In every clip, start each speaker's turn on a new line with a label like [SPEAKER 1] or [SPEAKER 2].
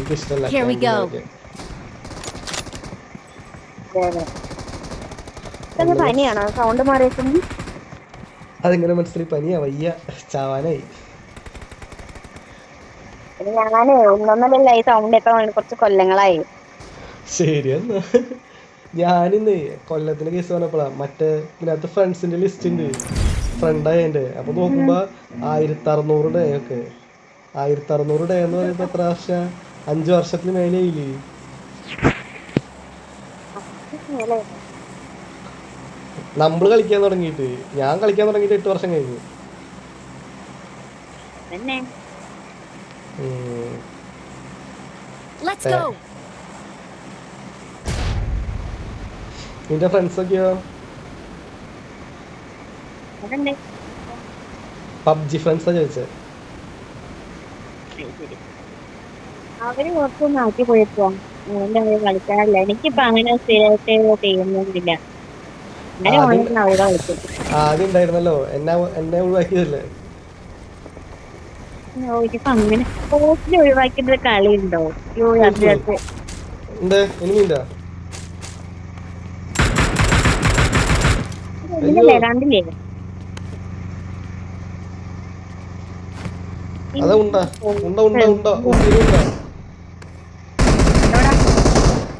[SPEAKER 1] എനിക്കിഷ്ടമല്ല
[SPEAKER 2] Here we go.
[SPEAKER 3] പനിയാണോ sound മാറിയേക്കുന്നു?
[SPEAKER 1] അതെങ്ങനെ മനസ്സിലായി? പനിയാ, വയ്യ, ചാവാനായി.
[SPEAKER 3] ഞാന് ഒന്നൊന്നല്ല ഈ സൗണ്ട് ഒക്കെ കുറച്ച് കൊല്ലങ്ങളായി.
[SPEAKER 1] ശരിയെന്നാ. ഞാനിന്ന് കൊല്ലത്തിന്റെ കേസ് പറഞ്ഞപ്പോഴാ മറ്റേ ഇതിനകത്ത് ഫ്രണ്ട്സിന്റെ ലിസ്റ്റ് ഉണ്ട്, ഫ്രണ്ടായ എൻ്റെ. അപ്പൊ നോക്കുമ്പോ 1600 ഡേ ഒക്കെ. 1600 ഡേ എന്ന് പറയുമ്പോ എത്ര വർഷം? 5 വർഷത്തിന് മേലെയില്ലേ? നമ്മള് കളിക്കാൻ തുടങ്ങിയിട്ട്, ഞാൻ കളിക്കാൻ തുടങ്ങിയിട്ട് 8 വർഷം കഴിഞ്ഞു.
[SPEAKER 2] Let's go.
[SPEAKER 1] നിന്റെ ഫ്രണ്ട്സ് ഒക്കെയോ? പബ്ജി ഫ്രണ്ട്സാ ചോദിച്ചേ.
[SPEAKER 3] അവര് കുറച്ച് മാറ്റി പോയപ്പോ കളിക്കാറില്ല. എനിക്കിപ്പോ അങ്ങനെ സ്ഥിരമായിട്ട് ചെയ്യുന്നൊന്നുമില്ല. അങ്ങനെ അവരുടെ കളിക്കും.
[SPEAKER 1] ആദ്യം ഉണ്ടായിരുന്നല്ലോ, എന്നെ ഒഴിവാക്കിയതല്ലേ?
[SPEAKER 3] ഇപ്പൊ അങ്ങനെ പോസ്റ്റിൽ ഒഴിവാക്കിയിട്ട് കളിയുണ്ടോ?
[SPEAKER 1] ഉണ്ട്, എനിമിണ്ടാ?
[SPEAKER 3] കണ്ടില്ലേ?
[SPEAKER 1] അതാ ഉണ്ടാ ഉണ്ട ഉണ്ട ഉണ്ട ഉണ്ട.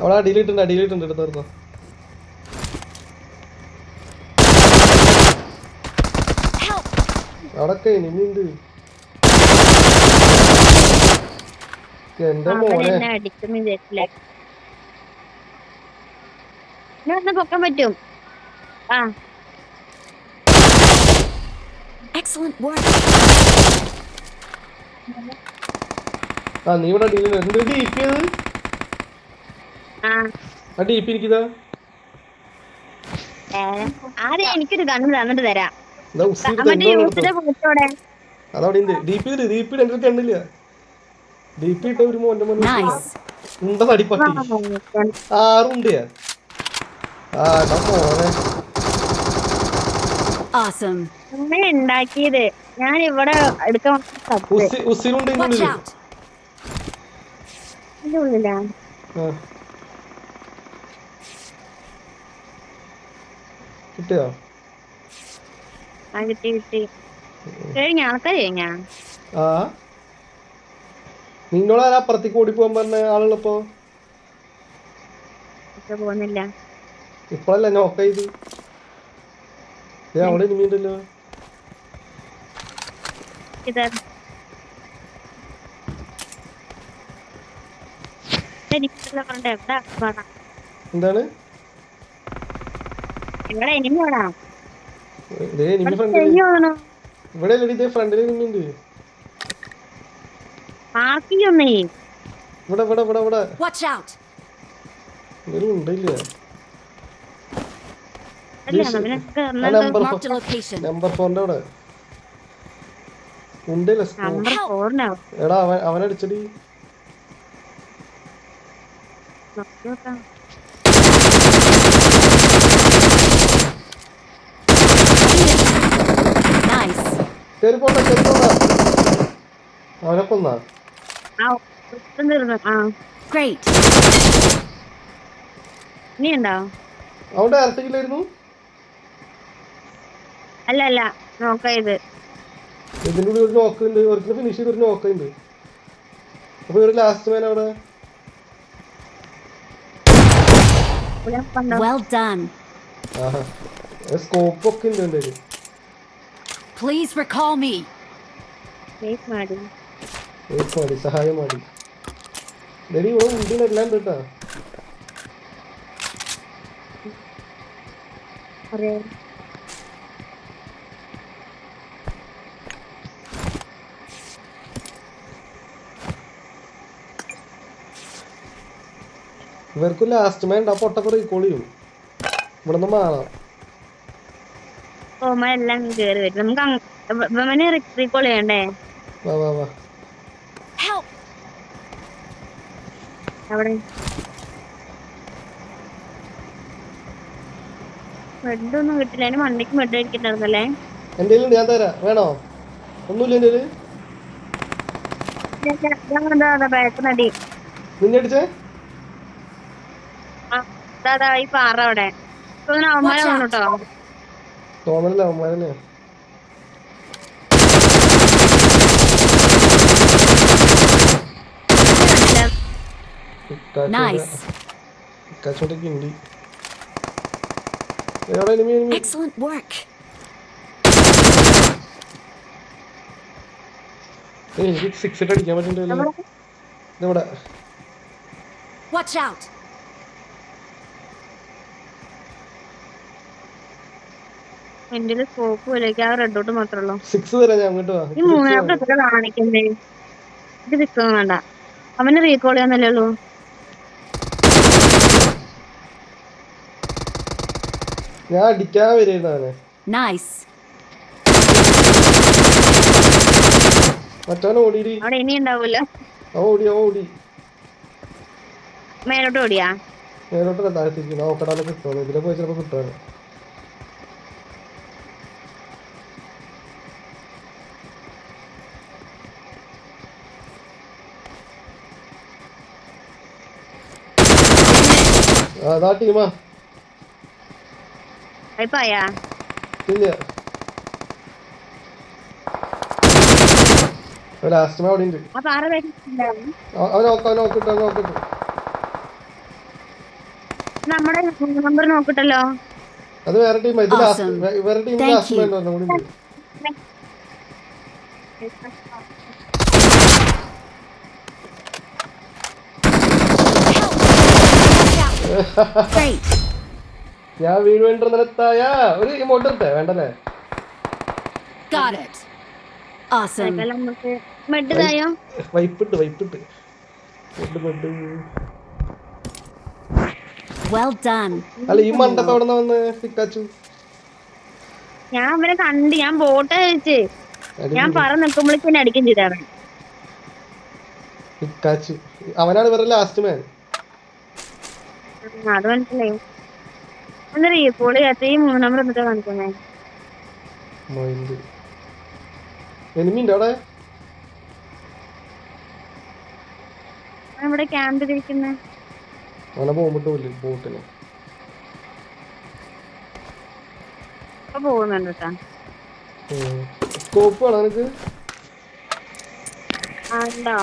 [SPEAKER 1] അവിടെ ഡിലീറ്റ് ഉണ്ട് എടുത്തായിരുന്നോ? അവിടൊക്കെ എനിമിണ്ട്. എന്റെ മോനെ
[SPEAKER 3] പൊക്കാൻ പറ്റും.
[SPEAKER 2] Excellent work.
[SPEAKER 1] നീ ഇവിടെ ഡീല് എന്ത് ഡീപ്പ് ചെയ്ത്? ആ ഡീപ്പ് ഇരിക്കുന്നതാ.
[SPEAKER 3] ആദ്യം എനിക്കൊരു ഗണ്ണ് തന്നിട്ട് തരാം.
[SPEAKER 1] അതവിടെ ഡീപ്പ് എന്റെ കണ്ണില്ല. ഡീപ്പ് ഇട്ട ഒരു മോന്റെ മോൻ ഉണ്ട തടിപ്പട്ടി 6 ഉണ്ടയാ. മോനെ
[SPEAKER 3] ഉണ്ടാക്കിയത് ഞാൻ ഇവിടെ എടുക്കാൻ ഉള്ളിലാ.
[SPEAKER 1] കിട്ടിയോ?
[SPEAKER 3] കിട്ടി കഴിഞ്ഞ ആൾക്കാർ കഴിഞ്ഞാ.
[SPEAKER 1] നിന്നോട് ആരാ അപ്പുറത്തേക്ക് ഓടി പോകാൻ പറഞ്ഞ ആളുള്ളപ്പോ?
[SPEAKER 3] പോകുന്നില്ല.
[SPEAKER 1] ഇപ്പഴല്ല നോക്ക ചെയ്ത്. അവിടെ ഇനിമീണ്ടല്ലോ. എന്താണ്
[SPEAKER 3] ഇവിടെ എനിമി വേണം.
[SPEAKER 1] ഇവിടെ ഇതേ ഫ്രണ്ടിൽ എനിമിണ്ട്. ഇവിടെ ഇവിടെ ഇവിടെ ഇവിടെ ഉണ്ടില്ല. നമ്പർ 4 അവിടെ ഉണ്ടല്ലേ? എടാ അവനടിച്ചടി. അവനെ കൊന്നാ?
[SPEAKER 3] നീ ഉണ്ടോ?
[SPEAKER 1] അവിടെ ആർട്ടിക്കില്ലായിരുന്നു.
[SPEAKER 3] അല്ല നോക്കത്
[SPEAKER 1] ഇതിന്റെ കൂടി ഒരു നോക്കുന്നുണ്ട്. ഒരിക്കലും ഫിനിഷ് ചെയ്ത് ഒരു നോക്കുന്നുണ്ട്. അപ്പൊ ഒരു ലാസ്റ്റ് മാൻ അവിടെ. സ്കോപ്പ് ഒക്കെ ഉണ്ട് എന്റെ.
[SPEAKER 2] Please recall me.
[SPEAKER 1] സഹായം മാടി. ഇവിടെ ഉണ്ടിനെല്ലാം കേട്ടാ. ഇവർക്ക് ലാസ്റ്റ് മാൻ പൊട്ടൊക്കെ റീകോൾ ചെയ്യും. ഇവിടെ നിന്ന് മാറാം.
[SPEAKER 3] എല്ലാം കേറി വരും. നമുക്ക് റീകോൾ ചെയ്യണ്ടേ?
[SPEAKER 1] വാ
[SPEAKER 3] അവിടെ മെഡൊന്നും കിട്ടില്ല. അതിന് മണ്ടയ്ക്ക് മെഡ് അടിക്കണ്ടായിരുന്നല്ലേ?
[SPEAKER 1] എന്റെ ഞാൻ തരാം. വേണോ? ഒന്നുമില്ല എന്റെ.
[SPEAKER 3] ബാക്ക് നടി
[SPEAKER 1] നിന്നെ അടിച്ചേ?
[SPEAKER 3] അതാ ഈ പാറ അവിടെ അവന്മാരെ വന്നു കേട്ടോ.
[SPEAKER 1] തോന്നലില്ല അവന്മാരല്ലേ.
[SPEAKER 2] Nice.
[SPEAKER 1] ഇക്കാച്ചോട്ടൊക്കെ ഉണ്ട്. എവിടെ എനിമി?
[SPEAKER 2] Excellent work.
[SPEAKER 1] എനിക്ക് 6 ഇട്ട് അടിക്കാൻ പറ്റുന്നുണ്ടല്ലോ. ഇതെവിടെ?
[SPEAKER 2] Watch out.
[SPEAKER 3] എന്റെ സ്കോപ്പ് പോലേക്ക് ആ റെഡ് ഡോട്ട് മാത്രമേ ഉള്ളൂ.
[SPEAKER 1] 6 തരാം ഞാൻ. അങ്ങോട്ട് വാ.
[SPEAKER 3] ഈ മൂന്നാമത്തെ എത്ര കാണിക്കുന്നേ? ഇത് സിക്സൊന്നും വേണ്ട, അവന് റീകോൾ ചെയ്യാന്നല്ലേ ഉള്ളൂ.
[SPEAKER 1] ഞാൻ അടിക്കാൻ വരുന്ന അവനെ.
[SPEAKER 2] Nice.
[SPEAKER 1] മറ്റവൻ ഓടിയിടി.
[SPEAKER 3] അവിടെ ഇനി ഉണ്ടാവൂല.
[SPEAKER 1] ഓടി
[SPEAKER 3] മേലോട്ട് ഓടിയാ?
[SPEAKER 1] മേലോട്ടല്ല, താഴ്ത്തിരിക്കും. നോക്കടാനൊക്കെ കിട്ടുമോ? ഇതിലെ പോയി ചിലപ്പോ കിട്ടുവാണ്. അതാ ടീമാ.
[SPEAKER 3] വൈപ്പായാ?
[SPEAKER 1] ഇല്ല, ലാസ്റ്റ് അവിടെ ഉണ്ട്.
[SPEAKER 3] ആ പാറ
[SPEAKER 1] അവൻ നോക്കിട്ടു.
[SPEAKER 3] നമ്മുടെ നമ്പർ നോക്കിട്ടല്ലോ.
[SPEAKER 1] അത് വേറെ ടീം. ഇത് ലാസ്റ്റ് വേറെ ടീം.
[SPEAKER 2] Thank
[SPEAKER 1] last
[SPEAKER 2] you.
[SPEAKER 1] മാൻ പറഞ്ഞു കൂടി ഉണ്ട്.
[SPEAKER 2] Great.
[SPEAKER 1] ഞാൻ വീട് വേണ്ട നിലത്തായ ഒരു ഇമോട്ട് ഇട്ടേ വേണ്ടല്ലേ?
[SPEAKER 2] Got it. Awesome.
[SPEAKER 3] നമുക്ക് മെഡ് തായോ?
[SPEAKER 1] വൈപ്പിട്ട്
[SPEAKER 2] Well done.
[SPEAKER 1] അല്ല ഈ മണ്ടപ്പ എവിടെ നിന്ന് വന്ന് പിക്കാച്ചു?
[SPEAKER 3] ഞാൻ അവനെ കണ്ട്, ഞാൻ ബോട്ട് കഴിച്ച് ഞാൻ പറ നിൽക്കുമ്പോഴേക്കും അടിക്കും ചെയ്താണ്.
[SPEAKER 1] പിക്കാച്ചു അവനാണ് ഇവരുടെ ലാസ്റ്റ് മാൻ.
[SPEAKER 3] അത് മനസ്സിലായി. എന്താ റീപോള് ചെയ്യാത്ത? ഈ 3 നമ്പർ എന്നിട്ടാ കാണിക്കുന്നേ?
[SPEAKER 1] എനിമിണ്ട് അവിടെ.
[SPEAKER 3] ഇവിടെ ക്യാമ്പ് ഇരിക്കുന്നേ.
[SPEAKER 1] അവനെ പോകുമ്പോട്ട് ബോട്ടിന്
[SPEAKER 3] പോകുന്നുണ്ട് കേട്ടാ.
[SPEAKER 1] സ്കോപ്പ് വേണം നിനക്ക്?
[SPEAKER 3] ഉണ്ടോ?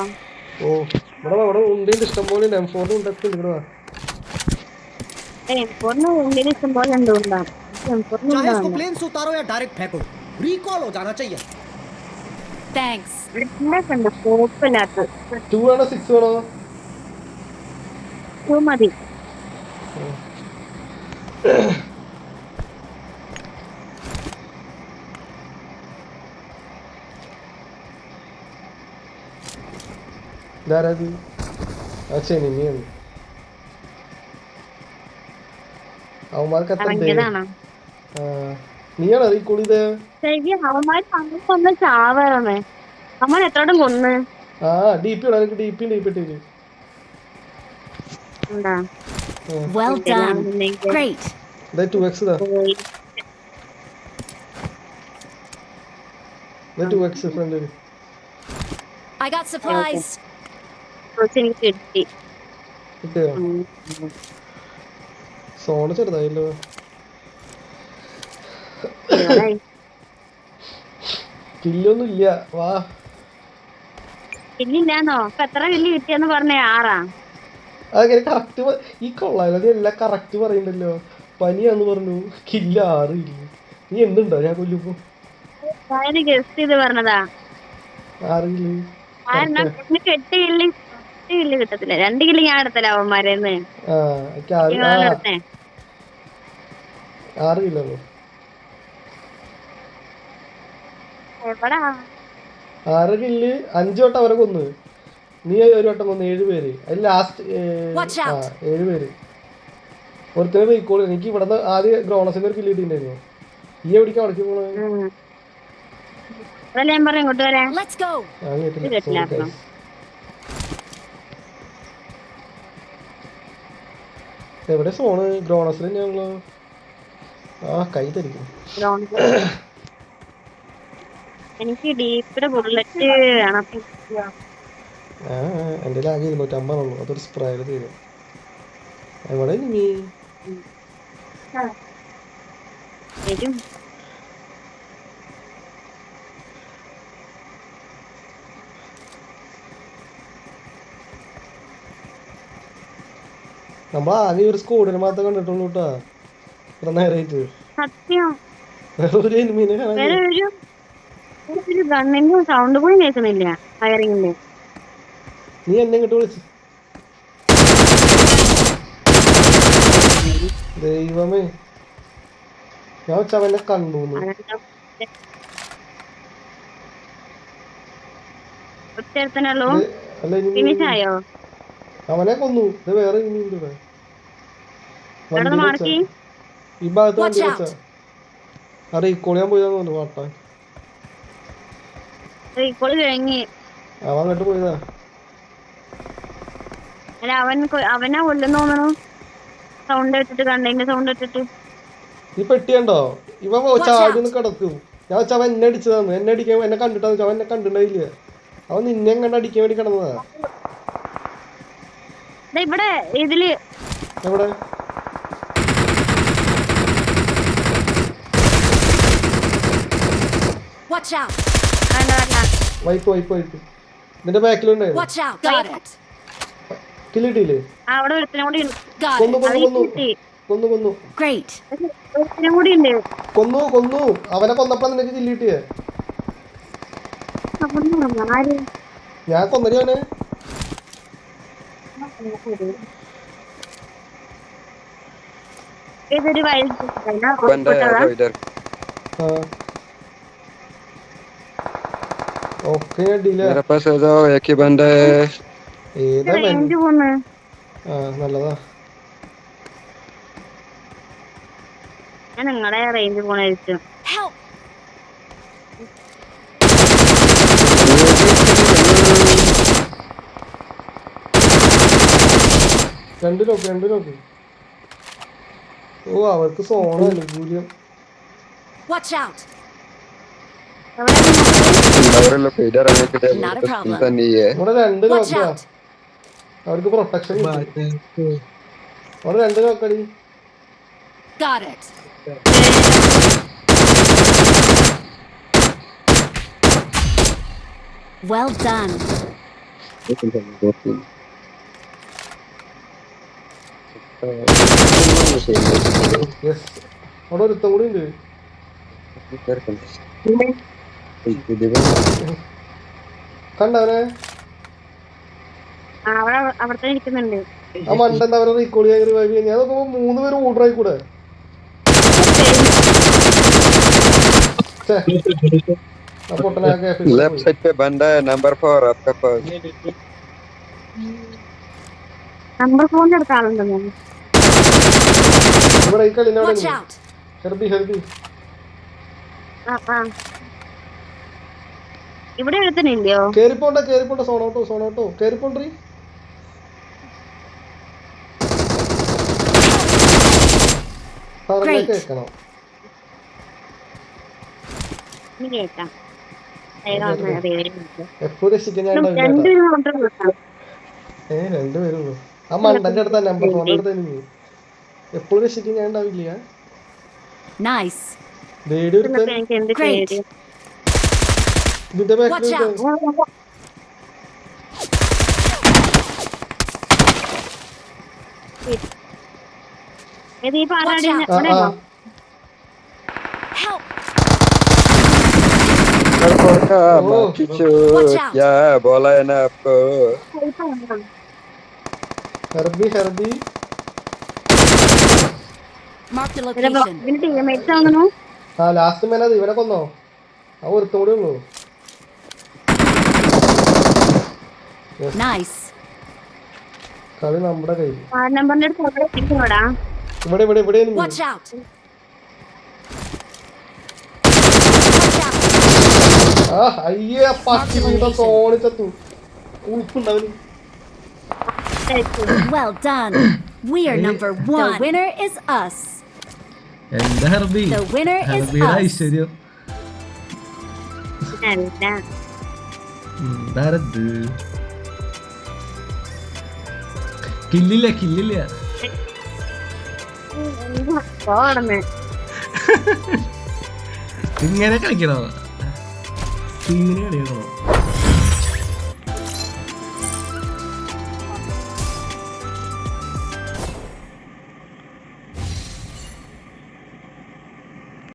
[SPEAKER 1] ഓ ഇവിടെ ഉണ്ട്, ഇഷ്ടം പോലെ ഉണ്ട്. M4 ഉണ്ടൊക്കെ ഉണ്ട്. ഇവിടെ
[SPEAKER 3] ഇഷ്ടം പോലെ എന്തുകൊണ്ടാണ്
[SPEAKER 4] चाहे इसको प्लेन से उतारो या डायरेक्ट फेंको, रिकॉल हो जाना चाहिए.
[SPEAKER 2] Thanks.
[SPEAKER 3] സ്കോപ്പില്ലാത്ത
[SPEAKER 1] 2 വേണോ 6 വേണോ?
[SPEAKER 3] 2 മതി.
[SPEAKER 1] ഇതാരത്? എനിമിയാണ്. അവന്മാർക്ക് എത്ര
[SPEAKER 3] ഇറങ്ങിയതാണോ?
[SPEAKER 1] നീയാണോ റീകോൾ ചെയ്തേ?
[SPEAKER 3] അവന്മാര് കൊന്ന് ചാവറേ. അവൻ എത്രോടും കൊന്ന്.
[SPEAKER 1] DP വേണം എനിക്ക്. DP ഇട്ടില്ല.
[SPEAKER 2] Well done. Great.
[SPEAKER 1] 2x ഇതാ. 2x ഫ്രണ്ടിൽ.
[SPEAKER 2] I got supplies.
[SPEAKER 3] എനിക്ക് കിട്ടി.
[SPEAKER 1] കിട്ടിയോ? സോണ് ചെറുതായല്ലോ. കില്ലൊന്നും ഇല്ല. വാ.
[SPEAKER 3] കില്ലില്ലാന്നോ? അപ്പൊ എത്ര കില്ല് കിട്ടിയെന്ന് പറഞ്ഞേ? 6
[SPEAKER 1] അങ്ങനെ കറക്റ്റ് ഈ കൊള്ളാലോ. അത് എല്ലാം കറക്റ്റ് പറയണ്ടല്ലോ. പനിയാന്ന് പറഞ്ഞു. കില്ല 6 ഇല്ല. നീ എന്തുണ്ടോ ഞാൻ കൊല്ലുമ്പോ?
[SPEAKER 3] ഗസ്റ്റ് ചെയ്ത് പറഞ്ഞതാ.
[SPEAKER 1] 6 കില്ല്.
[SPEAKER 3] 8 കില്ല് കിട്ടത്തില്ല. 2 കില്ല് ഞാൻ എടുത്തല്ല അവന്മാരെന്ന്.
[SPEAKER 1] 6 കില്ലോ.
[SPEAKER 3] എവിടാ?
[SPEAKER 1] 6 കില്ല്. 5 വട്ടം അവരെ കൊന്ന്. നീ ഒരു വട്ടം കൊന്ന്. 7 പേര്. അതിൽ ലാസ്റ്റ് 7 പേര്. ഒരുത്തനെ റീകോൾ. എനിക്ക് ഇവിടെ ആദ്യം ഗ്രോണസിന്റെ ഒരു കില്ല് കിട്ടിയിട്ടുണ്ടായിരുന്നു. ഈ എവിടേക്കാ അടക്കി പോണത്?
[SPEAKER 3] അതല്ല ഞാൻ പറഞ്ഞു ഇങ്ങോട്ട് വരാൻ.
[SPEAKER 2] Let's go.
[SPEAKER 1] എവിടെ സോണ്? ഗ്രോണസിൽ തന്നെയാണല്ലോ. കൈ തരിക്കും.
[SPEAKER 3] എനിക്ക് ഡീപ്പിടെ ബുള്ളറ്റ് വേണം.
[SPEAKER 1] എൻ്റെ ആകെ 250 ഉള്ളൂ. അതൊരു സ്പ്രേയിൽ തീരും. എവിടെ നീ
[SPEAKER 3] വരും.
[SPEAKER 1] നമ്മൾ ആകെ ഒരു സ്കൂളിന് മാത്രമേ കണ്ടിട്ടുള്ളൂ കേട്ടാ ഇത്ര നേരമായിട്ട്.
[SPEAKER 3] സത്യം.
[SPEAKER 1] വേറെ ഒരു എനിമീനെ കാണാൻ.
[SPEAKER 3] വേറെ ഒരു ഗണ്ണിന്റെ സൗണ്ട് പോലും കേൾക്കുന്നില്ല ഫയറിങ്ങിന്റെ.
[SPEAKER 1] നീ എന്നെ ഇങ്ങോട്ട് വിളിച്ചു. ദൈവമേ, ഞാൻ വെച്ചവനെ കണ്ടു.
[SPEAKER 3] ഒറ്റടുത്തനല്ലോ
[SPEAKER 1] അല്ല
[SPEAKER 3] ഫിനിഷ് ആയോ?
[SPEAKER 1] അവനെ കൊന്നു. ഇത് വേറെ ഇനിയുണ്ട് ഇവിടെ.
[SPEAKER 3] എവിടെ മാർക്കി?
[SPEAKER 1] ഈ ഭാഗത്ത് വണ്ടി വെച്ച റീക്കോളിയാൻ പോയതാന്ന് തോന്നുന്നു. വാട്ടാൻ
[SPEAKER 3] റീകോള് കഴിഞ്ഞ്
[SPEAKER 1] അവൻ അങ്ങോട്ട് പോയതാ.
[SPEAKER 3] അല്ല അവനാ കൊല്ലുന്നു തോന്നണു. സൗണ്ട് ഇട്ടിട്ട് കണ്ടതിന്റെ സൗണ്ട് ഇട്ടിട്ട്.
[SPEAKER 1] ഈ പെട്ടിയുണ്ടോ? ഇവൻ ചാടി കിടക്കും. ഞാൻ വെച്ചാൽ അവൻ എന്നെ അടിച്ചതാന്ന്. എന്നെ അടിക്കാൻ എന്നെ കണ്ടിട്ടാന്ന് വെച്ചാൽ അവൻ എന്നെ കണ്ടിട്ടുണ്ടായില്ല. അവൻ നിന്നെ കണ്ട് അടിക്കാൻ വേണ്ടി കിടന്നതാ.
[SPEAKER 3] ഇവിടെ ഇതില്
[SPEAKER 1] എവിടെ?
[SPEAKER 2] Watch out!
[SPEAKER 1] വൈപ്പ് ഇതിന്റെ ബാക്കിലുണ്ടായിരുന്നു.
[SPEAKER 2] Watch out! Got it!
[SPEAKER 1] കില്ലിട്ടില്ലേ?
[SPEAKER 3] അവിടെ ഒരുത്തിനും കൂടി ഉണ്ട്.
[SPEAKER 2] Got
[SPEAKER 1] കൊന്നു
[SPEAKER 2] it!
[SPEAKER 1] കൊന്നു കൊന്നു
[SPEAKER 3] കിട്ടി.
[SPEAKER 1] കൊന്നു കൊന്നു
[SPEAKER 2] Great!
[SPEAKER 3] ഒരുത്തിനും കൂടി ഉണ്ട്.
[SPEAKER 1] കൊന്നു കൊന്നു. അവനെ കൊന്നപ്പോ നിനക്ക് കില്ലിട്ടിയേ?
[SPEAKER 3] ആര്?
[SPEAKER 1] ഞാൻ കൊന്നടി അവനെ.
[SPEAKER 3] ഇതൊരു വഴി
[SPEAKER 5] बंदा है वो इधर
[SPEAKER 1] ഓക്കെ ഡീല.
[SPEAKER 5] मेरे पास आ जाओ एक ही बंदा है
[SPEAKER 1] ഏതാ
[SPEAKER 3] റേഞ്ച് പോന്ന്.
[SPEAKER 1] നല്ലതാ.
[SPEAKER 3] ഞാൻ നിങ്ങളെ റേഞ്ച് പോണായിരിക്കും.
[SPEAKER 2] Help!
[SPEAKER 1] രണ്ട് നോക്ക്. ഓ അവർക്ക് സോണ അനുകൂല്യം.
[SPEAKER 2] Watch out!
[SPEAKER 5] और लोग इधर आने के लिए
[SPEAKER 2] Not a problem.
[SPEAKER 5] चिंता नहीं है
[SPEAKER 1] ഇവിടെ രണ്ട്
[SPEAKER 2] Watch
[SPEAKER 1] നോക്കാ.
[SPEAKER 2] out!
[SPEAKER 1] അവർക്ക് പ്രൊട്ടക്ഷൻ അവിടെ രണ്ട് നോക്കടി.
[SPEAKER 2] Got it! Well done!
[SPEAKER 1] Yes, അവിടെ ഒരുത്തം കൂടി ഉണ്ട്. കണ്ടവനെ
[SPEAKER 3] അവിടത്തെ ഇരിക്കുന്നുണ്ട്.
[SPEAKER 1] ആ മണ്ടെന്താ അവരെ റീകോൾ ചെയ്യാൻ റിവൈവ് ചെയ്യാൻ. ഞാൻ നോക്കുമ്പോ 3 പേര് ഓർഡർ ആയിക്കൂടെ.
[SPEAKER 5] लेफ्ट साइड पे बंदा है नंबर 4 आपका पास
[SPEAKER 3] നമ്പർ 4 അടുത്ത ആളുണ്ടോ? ഞാൻ
[SPEAKER 1] ഇവിടെ ഈ കളി
[SPEAKER 2] Watch out!
[SPEAKER 1] ഹെർബി
[SPEAKER 3] ഇവിടെ എടുത്തില്ലയോ?
[SPEAKER 1] കേറിപ്പോണ്ട സോണോട്ടോ കേറിപ്പോണ്ടി.
[SPEAKER 2] Great.
[SPEAKER 1] കേൾക്കണം.
[SPEAKER 3] ഇനി കേൾക്കാം.
[SPEAKER 1] എപ്പോഴും രക്ഷിക്കാൻ ഞാൻ ഉണ്ടാവില്ല.
[SPEAKER 3] രണ്ടുപേരും ഓർഡർ കൊടുക്കാം.
[SPEAKER 1] രണ്ടുപേരുള്ളൂ. ആ മണ്ടന്റെ അടുത്ത നമ്പർ ഫോണിന്റെ അടുത്ത് എനിക്ക് എപ്പോഴും രക്ഷിക്കാൻ ഞാൻ ഉണ്ടാവില്ല.
[SPEAKER 2] Nice!
[SPEAKER 3] എനിക്ക് എന്ത്
[SPEAKER 2] Great.
[SPEAKER 3] പേര്?
[SPEAKER 1] ഇതിന്റെ
[SPEAKER 2] Watch
[SPEAKER 1] ബാക്കിൽ
[SPEAKER 2] out!
[SPEAKER 3] ഏത് ഈ പാലാടിന്
[SPEAKER 2] Watch
[SPEAKER 3] അവിടെ
[SPEAKER 2] Help!
[SPEAKER 5] Watch out क्या बोला है ना आपको
[SPEAKER 1] Herbie
[SPEAKER 2] Mark the location.
[SPEAKER 3] Teammates ആണെന്നോ?
[SPEAKER 1] ലാസ്റ്റ് മേനത് ഇവനെ കൊന്നോ? ആ ഒരുത്തും കൂടെ ഉള്ളൂ.
[SPEAKER 2] Nice!
[SPEAKER 1] കളി നമ്മുടെ കയ്യിൽ.
[SPEAKER 3] വാർഡ് നമ്പറിന്റെ അടുത്ത് എത്തിക്കോടാ.
[SPEAKER 1] ഇവിടെ
[SPEAKER 2] Watch out!
[SPEAKER 1] അയ്യേ പട്ടി സോണിച്ചത്തു ഉൾപ്പുണ്ടാവും.
[SPEAKER 2] Well done! We are number 1. The winner is us.
[SPEAKER 6] എന്താ ഹർബി?
[SPEAKER 2] The winner is
[SPEAKER 6] ഹർബിയുടെ
[SPEAKER 2] us.
[SPEAKER 6] ഐശ്വര്യം.
[SPEAKER 3] അല്ല
[SPEAKER 6] എന്താരത്? കില്ലില്ല കില്ലില്ല.
[SPEAKER 3] പോടന്ന്
[SPEAKER 6] ഇങ്ങനെ കളിക്കണോ?
[SPEAKER 1] ഇങ്ങനെ കളിയാക്കണോ?